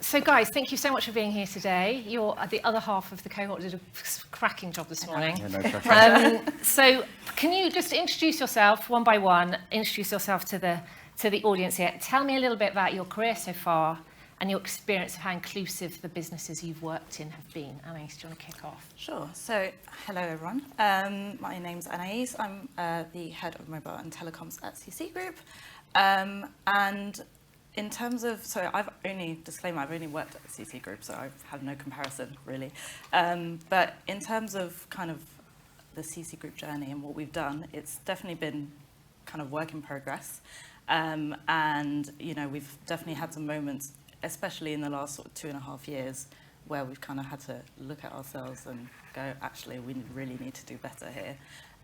So guys, thank you so much for being here today. You're the other half of the cohort did a cracking job this morning. Yeah, no pressure. So can you just introduce yourself one by one, introduce yourself to the audience here. Tell me a little bit about your career so far and your experience of how inclusive the businesses you've worked in have been. Anais, do you want to kick off? Sure. So, hello everyone. My name's Anais. I'm the head of mobile and telecoms at CC Group. And in terms of, I've only worked at CC Group, so I've had no comparison really. But in terms of kind of the CC Group journey and what we've done, it's definitely been kind of work in progress. And, you know, we've definitely had some moments, especially in the last sort of 2.5 years, where we've kind of had to look at ourselves and go, actually, we really need to do better here.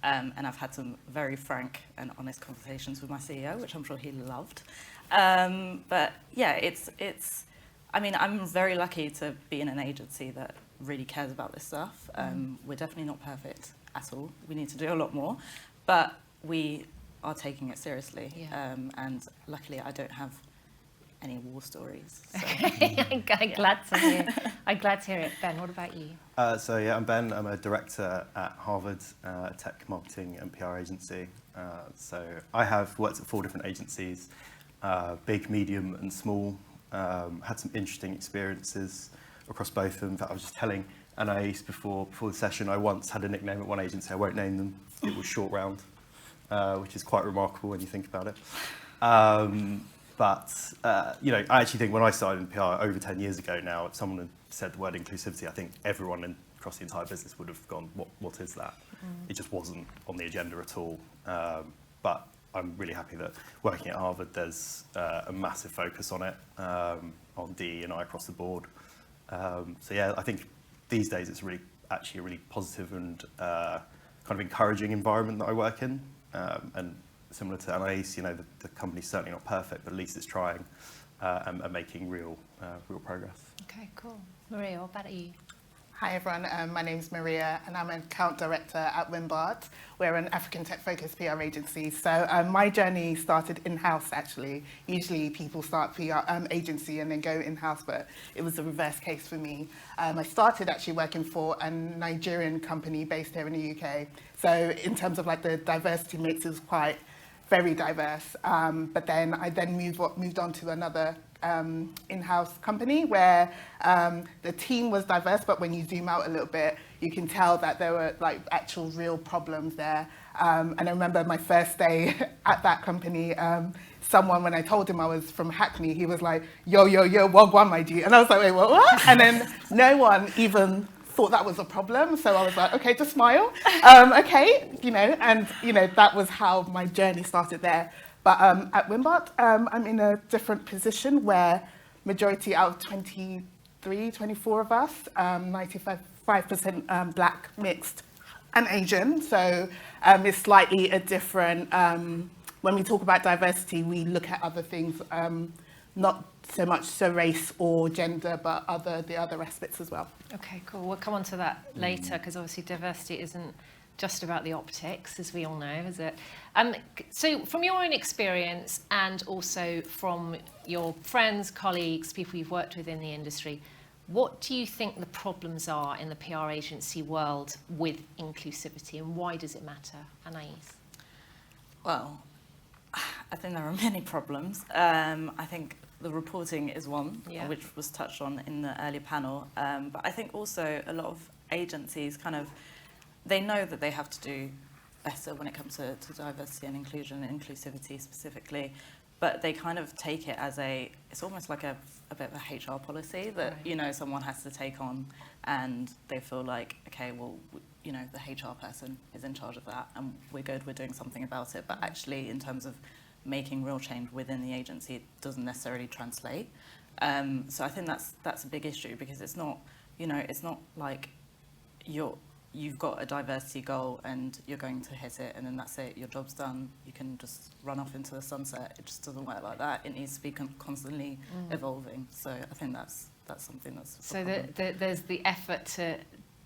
And I've had some very frank and honest conversations with my CEO, which I'm sure he loved. But yeah, I mean, I'm very lucky to be in an agency that really cares about this stuff. We're definitely not perfect at all. We need to do a lot more, but we are taking it seriously. Yeah. And luckily I don't have any war stories. So. Okay, I'm glad to hear. I'm glad to hear it. Ben, what about you? So yeah, I'm Ben. I'm a director at Harvard, tech marketing and PR agency. So I have worked at 4 different agencies, big, medium and small. Had some interesting experiences across both of them. In fact, I was just telling Anais before the session, I once had a nickname at one agency. I won't name them. It was Short Round, which is quite remarkable when you think about it. But, you know, I actually think when I started in PR over 10 years ago now, if someone had said the word inclusivity, I think everyone across the entire business would have gone, what is that? It just wasn't on the agenda at all. But I'm really happy that working at Harvard, there's a massive focus on it, on DE&I across the board. So yeah, I think these days it's actually a really positive and kind of encouraging environment that I work in. And similar to Anais, you know, the company's certainly not perfect, but at least it's trying and making real progress. Okay, cool. Maria, what about you? Hi everyone, my name's Maria and I'm an account director at Wimbard. We're an African tech-focused PR agency. So my journey started in-house actually. Usually people start PR agency and then go in-house, but it was the reverse case for me. I started actually working for a Nigerian company based here in the UK. So in terms of like the diversity mix, it was quite very diverse. But then I moved on to another in-house company where the team was diverse, but when you zoom out a little bit, you can tell that there were like actual real problems there. And I remember my first day at that company, someone, when I told him I was from Hackney, he was like, yo, wagwan, my G. And I was like, wait, what? And then no one even thought that was a problem. So I was like, okay, just smile. Okay, you know, and you know, that was how my journey started there. But at Wimbard, I'm in a different position where majority out of 23, 24 of us, 95% black, mixed and Asian. So it's slightly a different, when we talk about diversity, we look at other things, not so much so race or gender, but the other aspects as well. Okay, cool. We'll come on to that later because obviously diversity isn't just about the optics, as we all know, is it? So from your own experience and also from your friends, colleagues, people you've worked with in the industry, what do you think the problems are in the PR agency world with inclusivity and why does it matter? Anais? Well, I think there are many problems. I think the reporting is one, which was touched on in the earlier panel. But I think also a lot of agencies kind of, they know that they have to do better when it comes to diversity and inclusion and inclusivity specifically, but they kind of take it as it's almost like a bit of a HR policy that, you know, someone has to take on and they feel like, okay, well, you know, the HR person is in charge of that and we're good, we're doing something about it. But actually, in terms of making real change within the agency, it doesn't necessarily translate. So I think that's a big issue because it's not, you know, it's not like you've got a diversity goal and you're going to hit it and then that's it, your job's done, you can just run off into the sunset. It just doesn't work like that. It needs to be constantly evolving. So I think that's something that's so there's the effort to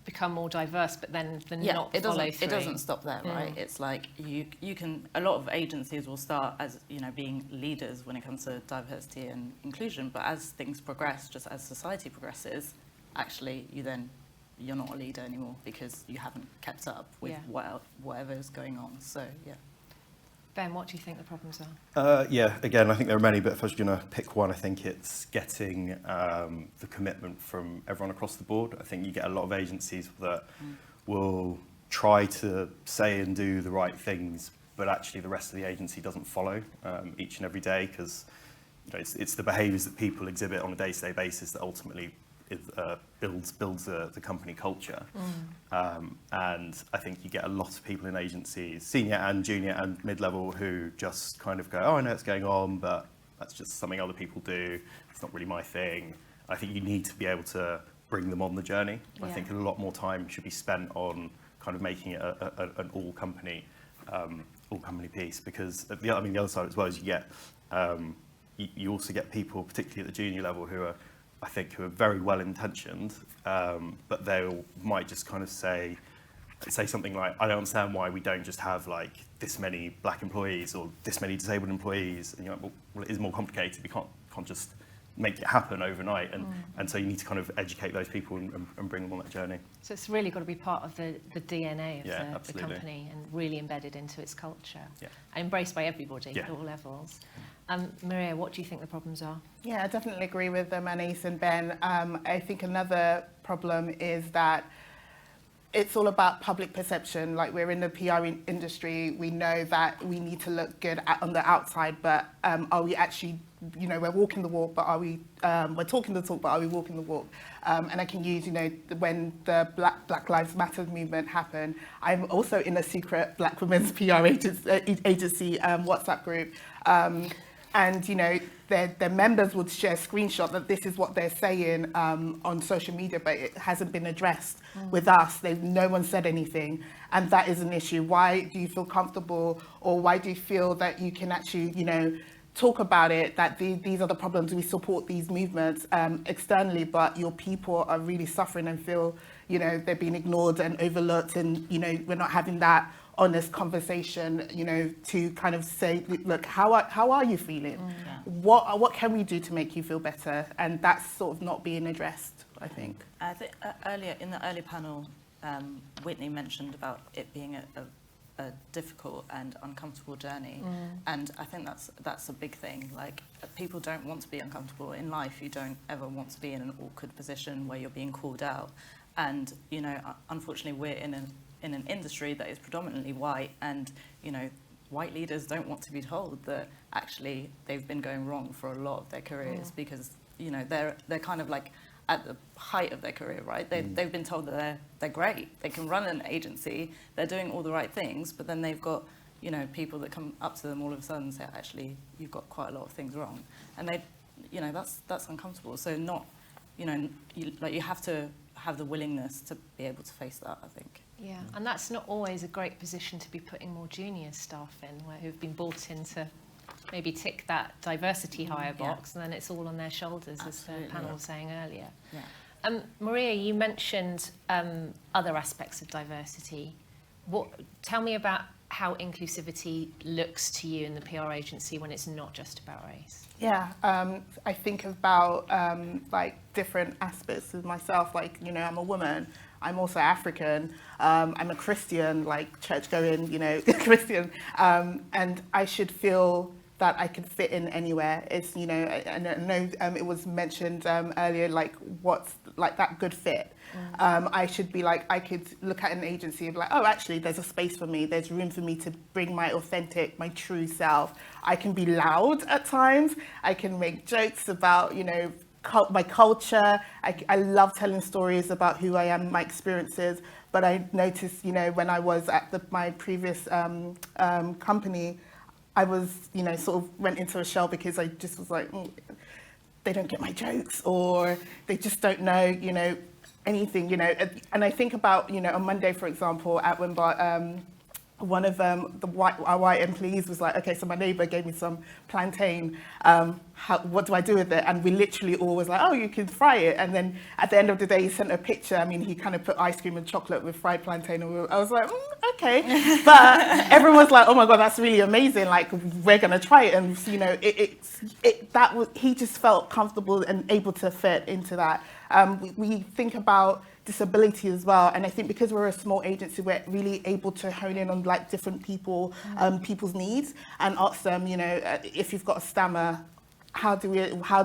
become more diverse, but then not it follow doesn't. through. It doesn't stop there, right? It's like you can. A lot of agencies will start as being leaders when it comes to diversity and inclusion, but as things progress, just as society progresses, actually you're not a leader anymore because you haven't kept up with whatever is going on. So yeah. Ben, what do you think the problems are? Yeah, again, I think there are many, but if I was going to pick one, I think it's getting the commitment from everyone across the board. I think you get a lot of agencies that will try to say and do the right things, but actually the rest of the agency doesn't follow each and every day, because it's the behaviours that people exhibit on a day-to-day basis that ultimately builds the company culture. And I think you get a lot of people in agencies, senior and junior and mid-level, who just kind of go, oh, I know what's going on, but that's just something other people do. It's not really my thing. I think you need to be able to bring them on the journey. I think a lot more time should be spent on kind of making it an all-company piece, because the other side as well is you get, you also get people, particularly at the junior level, who are very well intentioned, but they might just kind of say something like, I don't understand why we don't just have like this many black employees or this many disabled employees. And you're like, well, it is more complicated. We can't just make it happen overnight. And so you need to kind of educate those people and bring them on that journey. So it's really got to be part of the DNA of the absolutely. company and really embedded into its culture Yeah. and embraced by everybody at all levels. Maria, what do you think the problems are? Yeah, I definitely agree with Anais and Ben. I think another problem is that it's all about public perception. Like, we're in the PR industry, we know that we need to look good on the outside, but are we actually, we're walking the walk, but are we, we're talking the talk, but are we walking the walk? And I can use, when the Black Lives Matter movement happened, I'm also in a secret Black women's PR agency WhatsApp group. And their members would share a screenshot that this is what they're saying on social media, but it hasn't been addressed with us. No one said anything, and that is an issue. Why do you feel comfortable, or why do you feel that you can actually, talk about it, that these are the problems, we support these movements externally, but your people are really suffering and feel, they're being ignored and overlooked, and, we're not having that honest conversation, to kind of say, look, how are you feeling? What can we do to make you feel better? And that's sort of not being addressed, I think. I think earlier in the early panel, Whitney mentioned about it being a difficult and uncomfortable journey, and I think that's a big thing. Like, people don't want to be uncomfortable in life. You don't ever want to be in an awkward position where you're being called out, and unfortunately we're in an industry that is predominantly white, and white leaders don't want to be told that actually they've been going wrong for a lot of their careers, because they're kind of like at the height of their career, right? They've been told that they're great, they can run an agency, they're doing all the right things, but then they've got people that come up to them all of a sudden and say, actually, you've got quite a lot of things wrong, and that's uncomfortable. So you have to have the willingness to be able to face that, I think. Yeah, and that's not always a great position to be putting more junior staff in, who've been bought in to maybe tick that diversity hire box, and then it's all on their shoulders, Absolutely, as the panel was saying earlier. Yeah. Maria, you mentioned other aspects of diversity. Tell me about how inclusivity looks to you in the PR agency when it's not just about race. Yeah, I think about like different aspects of myself. Like, I'm a woman. I'm also African. I'm a Christian, like church-going, Christian, and I should feel that I could fit in anywhere. It's, and I know it was mentioned earlier, like what's like that good fit. I should be like, I could look at an agency and be like, oh, actually, there's a space for me. There's room for me to bring my authentic, my true self. I can be loud at times. I can make jokes about, my culture. I love telling stories about who I am, my experiences. But I noticed, when I was at my previous company, I was, sort of went into a shell because I just was like, they don't get my jokes, or they just don't know, anything, And I think about, on Monday, for example, at Wimbart, one of our white employees was like, okay, so my neighbour gave me some plantain. What do I do with it? And we literally all was like, oh, you can fry it. And then at the end of the day, he sent a picture. I mean, he kind of put ice cream and chocolate with fried plantain. And I was like, okay. But everyone was like, oh my God, that's really amazing. Like, we're going to try it. And, you know, he just felt comfortable and able to fit into that. We think about disability as well, and I think because we're a small agency, we're really able to hone in on like different people's needs and ask them, you know, if you've got a stammer, how do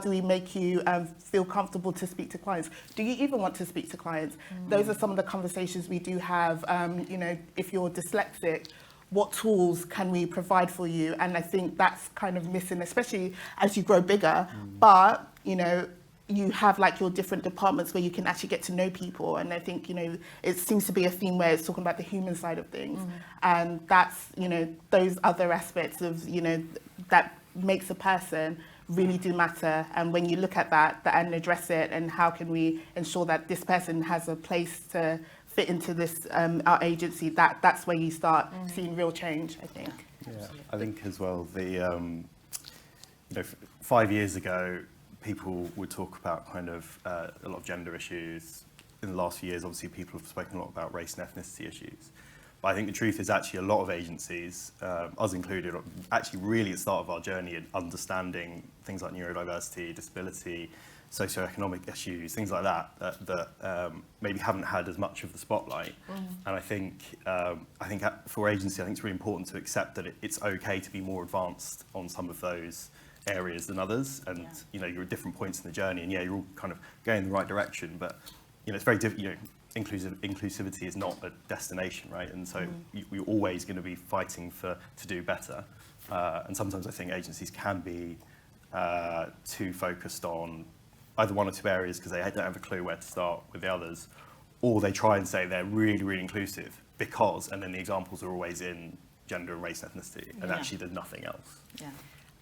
we make you feel comfortable to speak to clients? Do you even want to speak to clients? Those are some of the conversations we do have. You know, if you're dyslexic, what tools can we provide for you? And I think that's kind of missing, especially as you grow bigger. But, you know, you have like your different departments where you can actually get to know people. And I think, you know, it seems to be a theme where it's talking about the human side of things. And that's, you know, those other aspects of, you know, that makes a person really do matter. And when you look at that and address it, and how can we ensure that this person has a place to fit into this, our agency, that's where you start seeing real change, I think. Yeah, I think as well, you know, 5 years ago, people would talk about kind of a lot of gender issues. In the last few years, obviously, people have spoken a lot about race and ethnicity issues. But I think the truth is actually a lot of agencies, us included, are actually really at the start of our journey in understanding things like neurodiversity, disability, socioeconomic issues, things like that maybe haven't had as much of the spotlight. And I think for agency, I think it's really important to accept that it's okay to be more advanced on some of those areas than others, and you know, you're at different points in the journey, and you're all kind of going in the right direction, but you know, it's very different. You know, inclusivity is not a destination, right? And so you're always going to be fighting to do better, and sometimes I think agencies can be too focused on either one or two areas because they don't have a clue where to start with the others, or they try and say they're really, really inclusive because, and then the examples are always in gender and race and ethnicity, and actually there's nothing else. Yeah.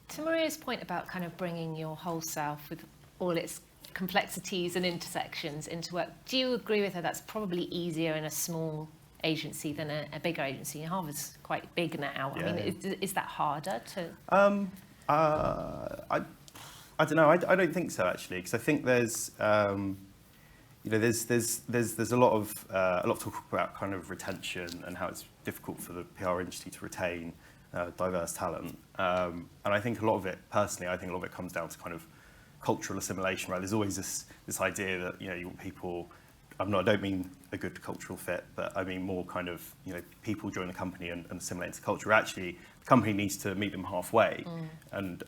To Maria's point about kind of bringing your whole self with all its complexities and intersections into work, do you agree with her that's probably easier in a small agency than a bigger agency? Harvard's quite big now. Yeah. I mean, is that harder to? I don't know. I don't think so actually, because I think there's you know, there's a lot of talk about kind of retention and how it's difficult for the PR industry to retain diverse talent, and I think a lot of it, personally, I think a lot of it comes down to kind of cultural assimilation, right? There's always this idea that, you know, you want people, I don't mean a good cultural fit, but I mean more kind of, you know, people join the company and assimilate into culture. Actually, the company needs to meet them halfway and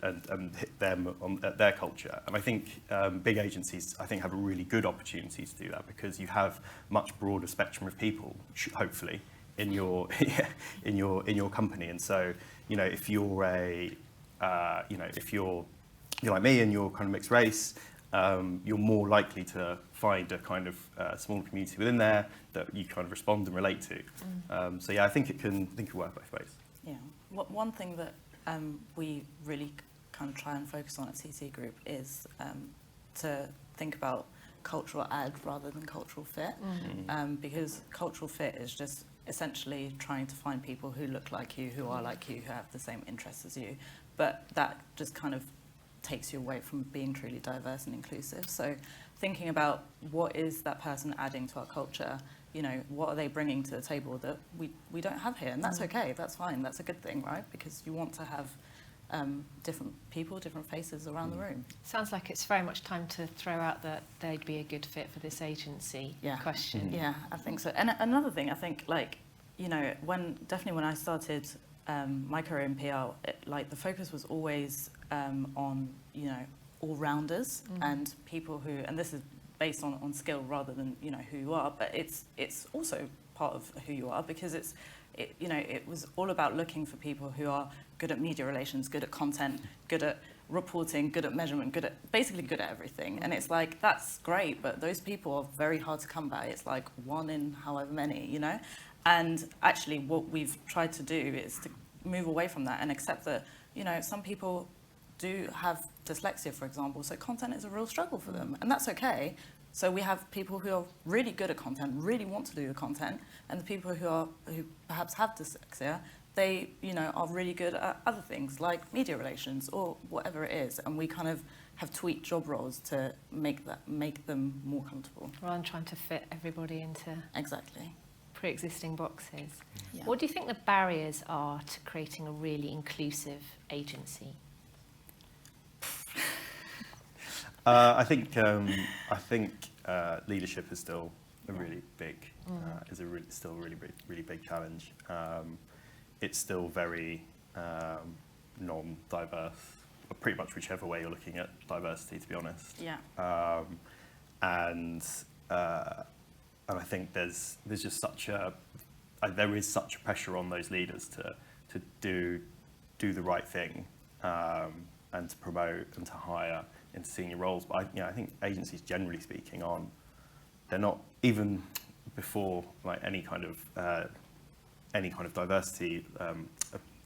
hit them at their culture. And I think big agencies, I think, have a really good opportunity to do that because you have much broader spectrum of people, hopefully, in your company. And so, you know, if you're if you're like me and you're kind of mixed race, you're more likely to find a kind of small community within there that you kind of respond and relate to. So yeah, I think it can work both ways. Yeah. One thing that we really kind of try and focus on at CC Group is to think about cultural add rather than cultural fit, because cultural fit is just essentially trying to find people who look like you, who are like you, who have the same interests as you, but that just kind of takes you away from being truly diverse and inclusive. So thinking about what is that person adding to our culture, you know, what are they bringing to the table that we don't have here, and that's okay, that's fine, that's a good thing, right? Because you want to have different people, different faces around the room. Sounds like it's very much time to throw out that they'd be a good fit for this agency question. Yeah, I think so. And another thing, I think, like, you know, when I started my career in PR, like the focus was always on, you know, all-rounders and people who, and this is based on skill rather than, you know, who you are, but it's also part of who you are, because it was all about looking for people who are good at media relations, good at content, good at reporting, good at measurement, basically good at everything. And it's like, that's great, but those people are very hard to come by. It's like one in however many, you know? And actually what we've tried to do is to move away from that and accept that, you know, some people do have dyslexia, for example, so content is a real struggle for them, and that's okay. So we have people who are really good at content, really want to do the content, and the people who perhaps have dyslexia, they, you know, are really good at other things like media relations or whatever it is, and we kind of have tweaked job roles to make them more comfortable. Rather than trying to fit everybody into Exactly. pre-existing boxes. Yeah. What do you think the barriers are to creating a really inclusive agency? I think leadership is still a really big still a really big challenge. It's still very non-diverse, pretty much whichever way you're looking at diversity, to be honest. Yeah. And I think there's just there is such a pressure on those leaders to do the right thing and to promote and to hire into senior roles. But I think agencies, generally speaking, they're not, even before like any kind of diversity,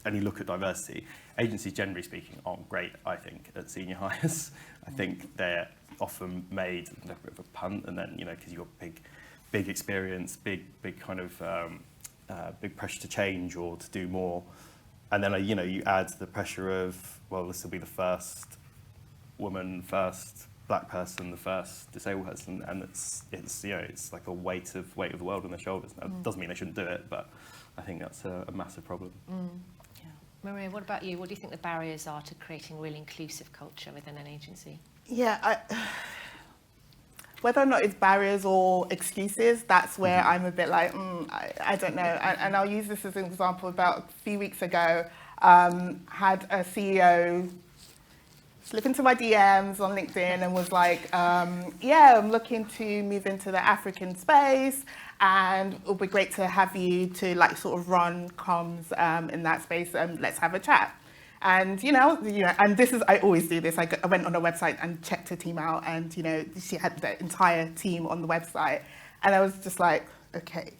any look at diversity, agencies, generally speaking, aren't great, I think, at senior hires. I think they're often made a bit of a punt, and then, you know, because you've got big experience, big kind of big pressure to change or to do more, and then you know, you add the pressure of, well, this will be the first woman, first black person, the first disabled person, and it's you know, it's like a weight of the world on their shoulders. Now, it doesn't mean they shouldn't do it, but I think that's a massive problem. Yeah. Maria, what about you? What do you think the barriers are to creating a really inclusive culture within an agency? Yeah, whether or not it's barriers or excuses, that's where I'm a bit like, I don't know. And I'll use this as an example. About a few weeks ago, had a CEO slip into my DMs on LinkedIn and was like, yeah, I'm looking to move into the African space, and it'll be great to have you to like sort of run comms in that space, and let's have a chat. And you know, and this is, I always do this. I went on her website and checked her team out, and you know, she had the entire team on the website, and I was just like, okay,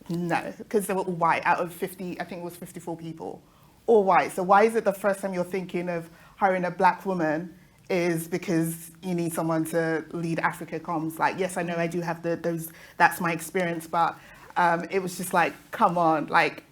no, because they were all white. Out of 50, I think it was 54 people, all white. So why is it the first time you're thinking of hiring a black woman is because you need someone to lead Africa comms? Like, yes, I know I do have those. That's my experience, but it was just like, come on, like.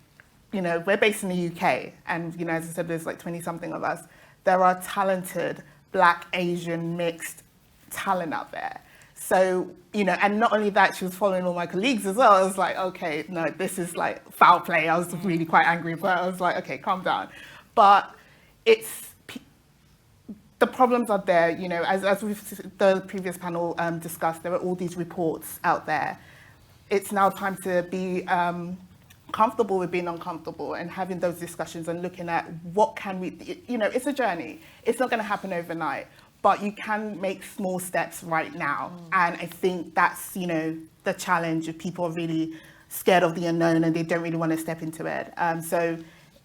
You know, we're based in the UK, and, you know, as I said, there's like 20-something of us. There are talented Black, Asian, mixed talent out there. So, you know, and not only that, she was following all my colleagues as well. I was like, okay, no, this is like foul play. I was really quite angry, but I was like, okay, calm down. But the problems are there, you know, as the previous panel discussed, there are all these reports out there. It's now time to be comfortable with being uncomfortable and having those discussions and looking at what can we, you know, it's a journey. It's not going to happen overnight, but you can make small steps right now. And I think that's, you know, the challenge. If people are really scared of the unknown and they don't really want to step into it. So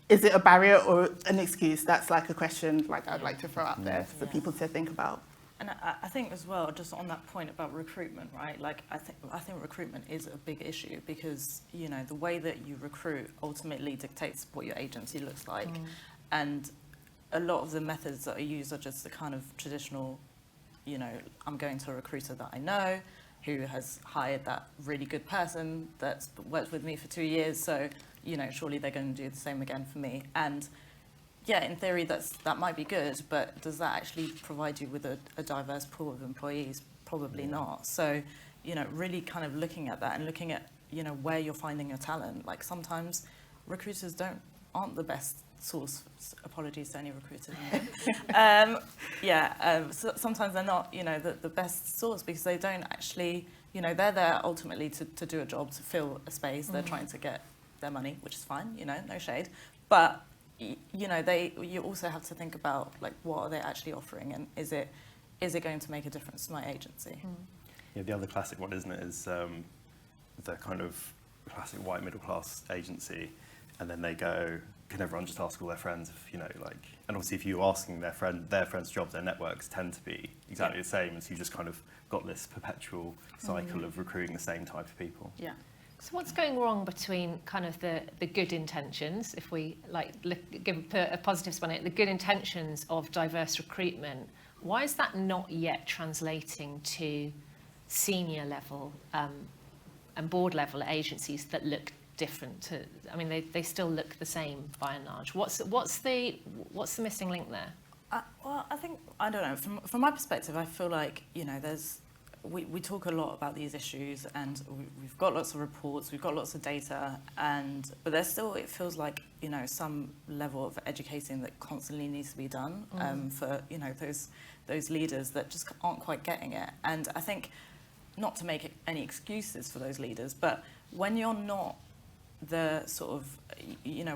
is it a barrier or an excuse? That's like a question like I'd like to throw out there for people to think about. And I think as well, just on that point about recruitment, right? Like I think recruitment is a big issue because, you know, the way that you recruit ultimately dictates what your agency looks like. And a lot of the methods that are used are just the kind of traditional, you know, I'm going to a recruiter that I know who has hired that really good person that's worked with me for 2 years. So, you know, surely they're going to do the same again for me. And yeah, in theory, that might be good, but does that actually provide you with a diverse pool of employees? Probably not. So, you know, really kind of looking at that and looking at, you know, where you're finding your talent. Like sometimes recruiters aren't the best source. Apologies to any recruiters. So sometimes they're not, you know, the best source because they don't actually, you know, they're there ultimately to do a job, to fill a space. They're trying to get their money, which is fine, you know, no shade. But you know, you also have to think about like what are they actually offering, and is it going to make a difference to my agency? Yeah, the other classic one, isn't it, is the kind of classic white middle class agency, and then they go, can everyone just ask all their friends if, you know, like, and obviously if you're asking their friends' jobs, their networks tend to be exactly the same, and so you just kind of got this perpetual cycle of recruiting the same type of people. Yeah. So what's going wrong between kind of the good intentions, if we like put a positive spin on it, the good intentions of diverse recruitment? Why is that not yet translating to senior level and board level agencies that look different to, I mean, they still look the same by and large. What's the missing link there? Well, I think, I don't know, from my perspective, I feel like, we talk a lot about these issues, and we've got lots of reports, we've got lots of data, but there's still, it feels like, some level of educating that constantly needs to be done for, those leaders that just aren't quite getting it. And I think, not to make any excuses for those leaders, but when you're not the sort of,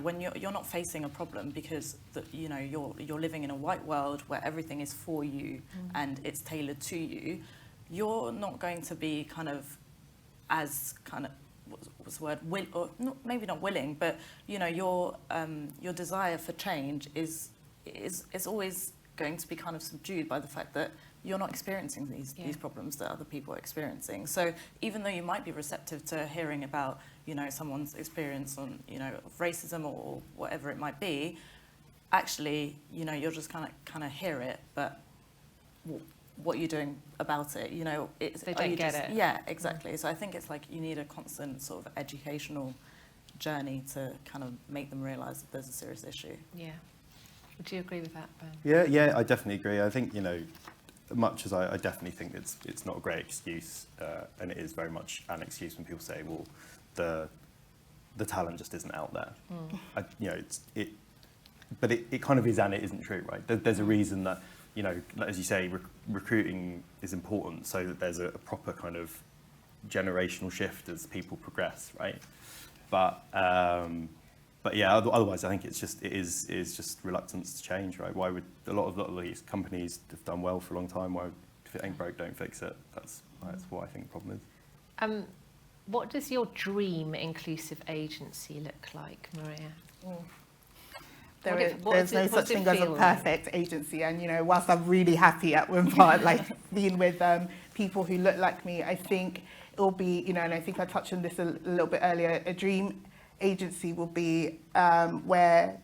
when you're not facing a problem because you're living in a white world where everything is for you and it's tailored to you, you're not going to be kind of as kind of, what's the word, or not, maybe not willing, but your desire for change is always going to be kind of subdued by the fact that you're not experiencing these problems that other people are experiencing. So even though you might be receptive to hearing about someone's experience on of racism or whatever it might be, actually you're just kind of hear it, but what you're doing about it, they don't get it. Yeah, exactly. So I think it's like you need a constant sort of educational journey to kind of make them realise that there's a serious issue. Yeah. Would you agree with that, Ben? Yeah, I definitely agree. I think much as I definitely think it's not a great excuse, and it is very much an excuse when people say, well, the talent just isn't out there. But it kind of is and it isn't true, right? There's a reason that, as you say, recruiting is important so that there's a proper kind of generational shift as people progress, right? But yeah, otherwise I think it is just reluctance to change, right? Why would a lot of these companies have done well for a long time? Why, if it ain't broke, don't fix it? That's what I think the problem is. What does your dream inclusive agency look like, Maria? There's no such thing as a perfect agency, and whilst I'm really happy at Wimbledon, like being with people who look like me, I think it will be, and I think I touched on this a little bit earlier, a dream agency will be where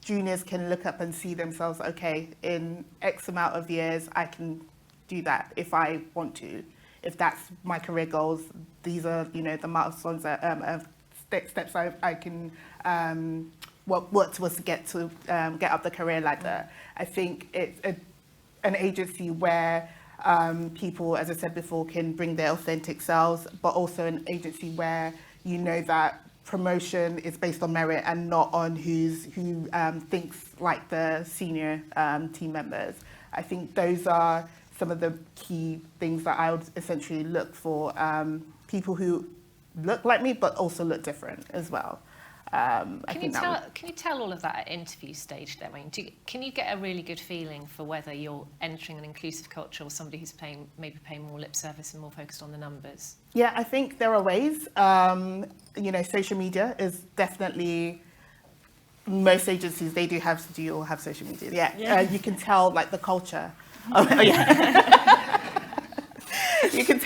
juniors can look up and see themselves, okay, in X amount of years, I can do that if I want to. If that's my career goals, these are, the milestones that steps I can work towards to get up the career ladder. I think it's an agency where people, as I said before, can bring their authentic selves, but also an agency where that promotion is based on merit and not on who thinks like the senior team members. I think those are some of the key things that I would essentially look for, people who look like me but also look different as well. Can you tell all of that at interview stage though? I mean, can you get a really good feeling for whether you're entering an inclusive culture or somebody who's maybe paying more lip service and more focused on the numbers? Yeah, I think there are ways. Social media is definitely, most agencies, they do have social media. Yeah. You can tell like the culture. You can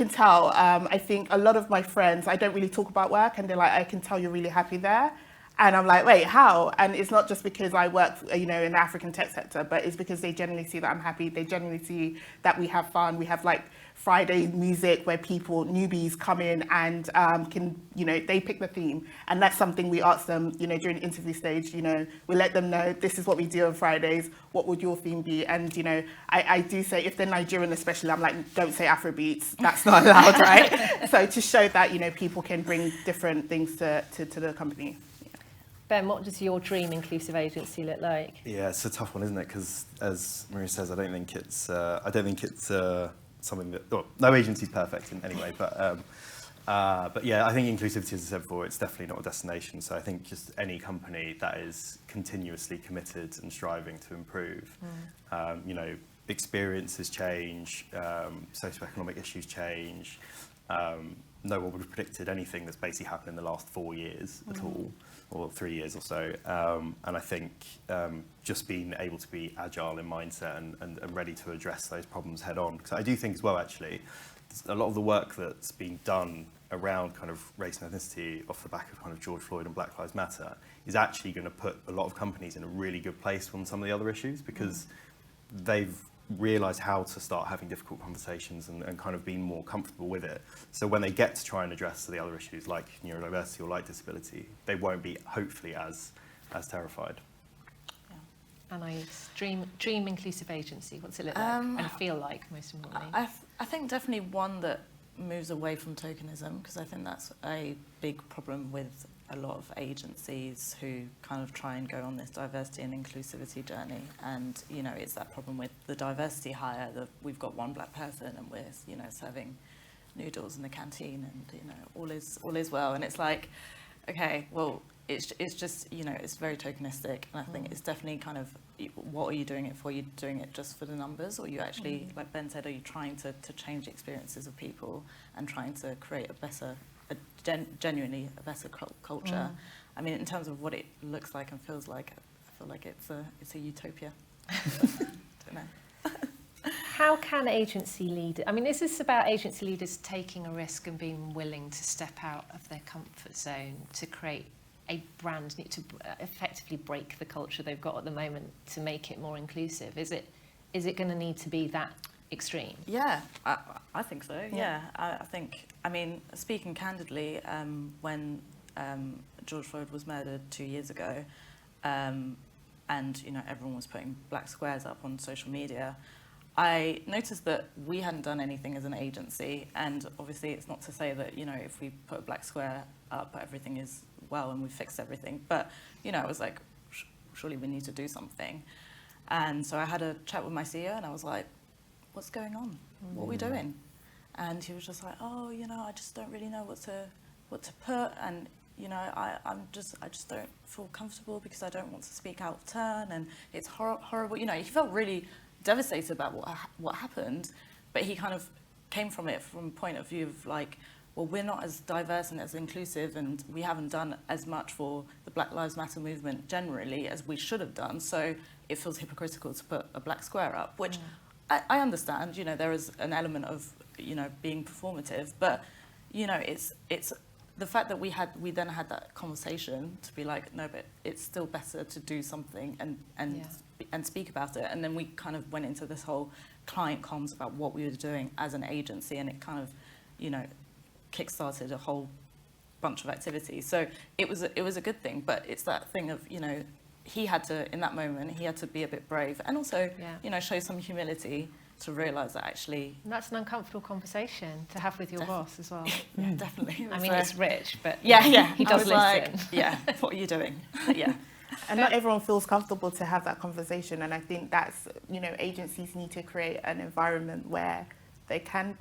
tell. I think a lot of my friends, I don't really talk about work, and they're like, I can tell you're really happy there. And I'm like, wait, how? And it's not just because I work, in the African tech sector, but it's because they generally see that I'm happy. They generally see that we have fun. We have like Friday music where newbies come in and can, they pick the theme. And that's something we ask them, during the interview stage, we let them know this is what we do on Fridays. What would your theme be? And, I do say, if they're Nigerian especially, I'm like, don't say Afrobeats. That's not allowed, right? So to show that, people can bring different things to the company. Ben, what does your dream inclusive agency look like? Yeah, it's a tough one, isn't it? Because as Maria says, I don't think it's something that, well, no agency's perfect in any way, but yeah, I think inclusivity, as I said before, it's definitely not a destination. So I think just any company that is continuously committed and striving to improve, experiences change, socioeconomic issues change. No one would have predicted anything that's basically happened in the last 4 years at all, or 3 years or so. And I think just being able to be agile in mindset and ready to address those problems head on. Because I do think as well, actually, a lot of the work that's been done around kind of race and ethnicity off the back of kind of George Floyd and Black Lives Matter is actually going to put a lot of companies in a really good place on some of the other issues, because they've realise how to start having difficult conversations and kind of being more comfortable with it. So when they get to try and address the other issues like neurodiversity or like disability, they won't be hopefully as terrified. And dream inclusive agency. What's it look like and feel like, most importantly? I think definitely one that moves away from tokenism, because I think that's a big problem with a lot of agencies who kind of try and go on this diversity and inclusivity journey. And, you know, it's that problem with the diversity hire that we've got one black person and we're, you know, serving noodles in the canteen and, you know, all is well. And it's like, okay, well, it's just, you know, it's very tokenistic. And I think it's definitely kind of, what are you doing it for? Are you doing it just for the numbers? Or are you actually, like Ben said, are you trying to change the experiences of people and trying to create genuinely a better culture? I mean, in terms of what it looks like and feels like, I feel like it's a utopia. Don't know. How can agency leaders, I mean, is this about agency leaders taking a risk and being willing to step out of their comfort zone to create a brand new, to effectively break the culture they've got at the moment to make it more inclusive? Is it going to need to be that extreme? Yeah, I think so. Yeah, I think, I mean, speaking candidly, when George Floyd was murdered 2 years ago, and, you know, everyone was putting black squares up on social media, I noticed that we hadn't done anything as an agency, and obviously it's not to say that, you know, if we put a black square up, everything is well and we fixed everything. But, you know, I was like, surely we need to do something. And so I had a chat with my CEO and I was like, what's going on? What are we doing? And he was just like, oh, you know, I just don't really know what to put. And, you know, I just don't feel comfortable because I don't want to speak out of turn and it's horrible. You know, he felt really devastated about what happened, but he kind of came from it from a point of view of like, well, we're not as diverse and as inclusive and we haven't done as much for the Black Lives Matter movement generally as we should have done, so it feels hypocritical to put a black square up, which I understand, you know, there is an element of, you know, being performative, but, you know, it's the fact that we then had that conversation to be like, no, but it's still better to do something and speak about it. And then we kind of went into this whole client comms about what we were doing as an agency, and it kind of, you know, kickstarted a whole bunch of activities. So it was a good thing, but it's that thing of, you know, he had to, in that moment, he had to be a bit brave and also, you know, show some humility to realise that actually... And that's an uncomfortable conversation to have with your boss as well. Yeah, definitely. I mean, it's Rich, but he does listen. Like, yeah, what are you doing? Yeah. And not everyone feels comfortable to have that conversation. And I think that's, you know, agencies need to create an environment where we can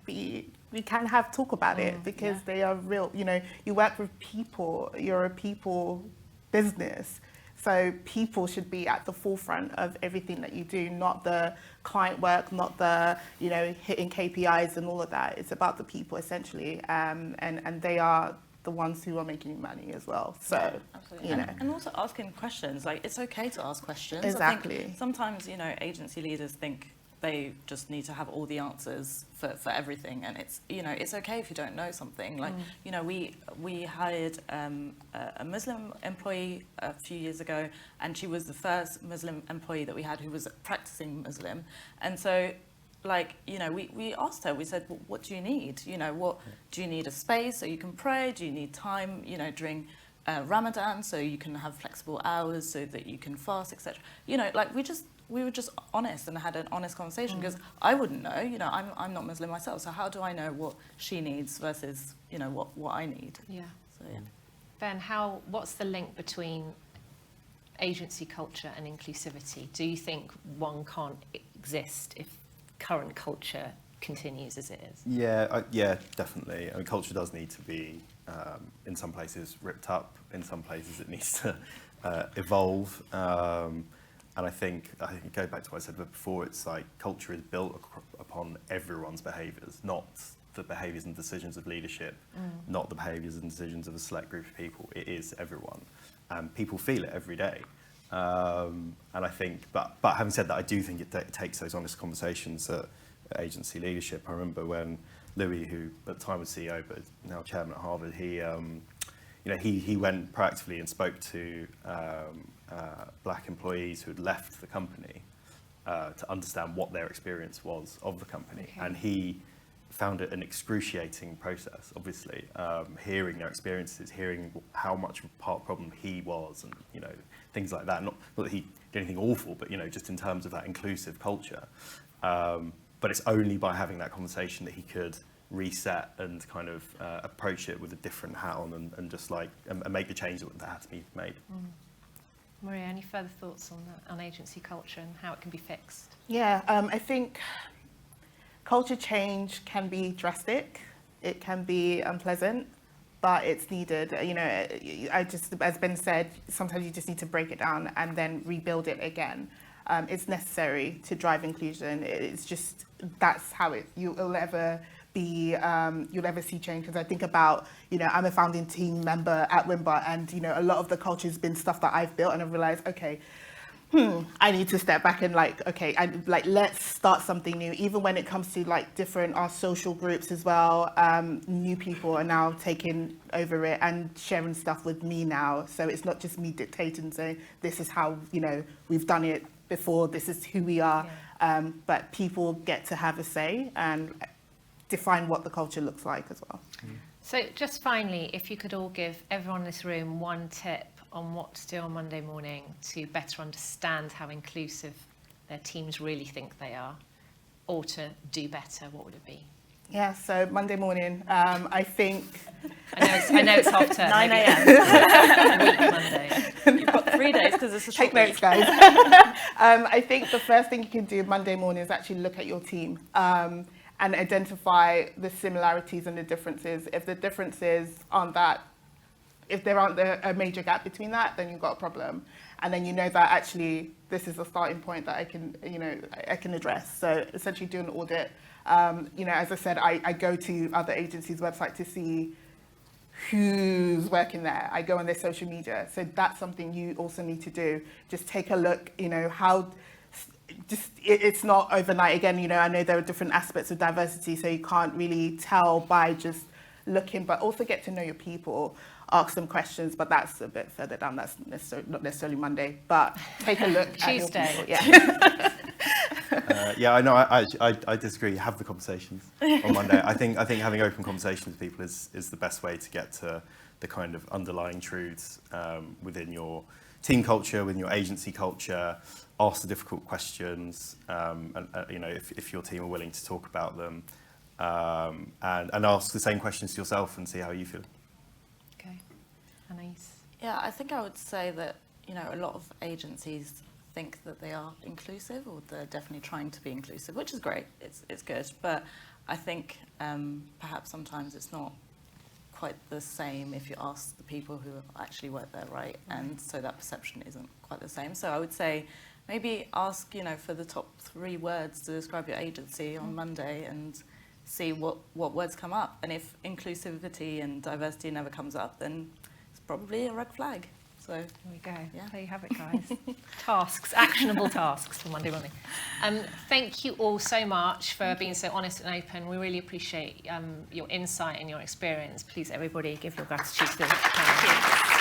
talk about it, because they are real. You know, you work with people, you're a people business. So people should be at the forefront of everything that you do, not the client work, not the, you know, hitting KPIs and all of that. It's about the people essentially. And they are the ones who are making money as well. So, you know. And also asking questions. Like, it's okay to ask questions. Exactly. I think sometimes, you know, agency leaders think they just need to have all the answers for everything, and it's, you know, it's okay if you don't know something. Like, you know, we hired a Muslim employee a few years ago, and she was the first Muslim employee that we had who was practicing Muslim. And so, like, you know, we asked her, we said, well, what do you need? You know, what do you need? A space so you can pray? Do you need time, you know, during Ramadan so you can have flexible hours so that you can fast, etc.? You know, like, we were just honest and had an honest conversation, because I wouldn't know, you know, I'm not Muslim myself, so how do I know what she needs versus, you know, what I need? Yeah. So, yeah. Ben, what's the link between agency culture and inclusivity? Do you think one can't exist if current culture continues as it is? Yeah, definitely. I mean, culture does need to be, in some places, ripped up. In some places, it needs to evolve. And I think go back to what I said before, it's like culture is built upon everyone's behaviours, not the behaviours and decisions of leadership, not the behaviours and decisions of a select group of people. It is everyone. And people feel it every day. And I think, but having said that, I do think it takes those honest conversations at agency leadership. I remember when Louis, who at the time was CEO, but now chairman at Harvard, he went proactively and spoke to black employees who had left the company to understand what their experience was of the company. Okay. And he found it an excruciating process, obviously, hearing their experiences, hearing how much of a part of the problem he was, and things like that. Not that he did anything awful, but just in terms of that inclusive culture. But it's only by having that conversation that he could reset and kind of approach it with a different hat on, and just and make the change that had to be made. Maria, any further thoughts on that, on agency culture and how it can be fixed? Yeah, I think culture change can be drastic. It can be unpleasant, but it's needed. As Ben said, sometimes you just need to break it down and then rebuild it again. It's necessary to drive inclusion. It's just, that's how you'll ever see change. Because I think about, I'm a founding team member at Wimbar, and a lot of the culture has been stuff that I've built, and I've realized, okay, I need to step back and let's start something new. Even when it comes to our social groups as well, new people are now taking over it and sharing stuff with me now. So it's not just me dictating, saying this is how we've done it before, this is who we are. Yeah. But people get to have a say and define what the culture looks like as well. So just finally, if you could all give everyone in this room one tip on what to do on Monday morning to better understand how inclusive their teams really think they are, or to do better, what would it be? Yeah, so Monday morning, I think... I know it's half term. 9 a.m. Week Monday. You've got 3 days because it's a short Take notes, week. guys. I think the first thing you can do Monday morning is actually look at your team and identify the similarities and the differences. If the differences aren't if there aren't a major gap between that, then you've got a problem. And then that actually this is a starting point that I can address. So essentially do an audit. As I said, I go to other agencies' website to see who's working there. I go on their social media. So that's something you also need to do. Just take a look, it's not overnight. Again, I know there are different aspects of diversity, so you can't really tell by just looking, but also get to know your people, ask them questions, but that's a bit further down. That's not necessarily Monday, but take a look at your people. Yeah. Yeah, I know. I disagree. Have the conversations on Monday. I think having open conversations with people is the best way to get to the kind of underlying truths within your team culture, within your agency culture. Ask the difficult questions, and if your team are willing to talk about them, and ask the same questions to yourself and see how you feel. Okay, Anais. Yeah, I think I would say that a lot of agencies think that they are inclusive, or they're definitely trying to be inclusive, which is great. It's good, but I think perhaps sometimes it's not quite the same if you ask the people who actually work there, right? And so that perception isn't quite the same. So I would say maybe ask for the top 3 words to describe your agency on Monday, and see what words come up. And if inclusivity and diversity never comes up, then it's probably a red flag. So There we go. Yeah. There you have it, guys. Tasks, actionable tasks for Monday morning. Thank you all so much for being so honest and open. We really appreciate your insight and your experience. Please, everybody, give your gratitude to them. Thank you.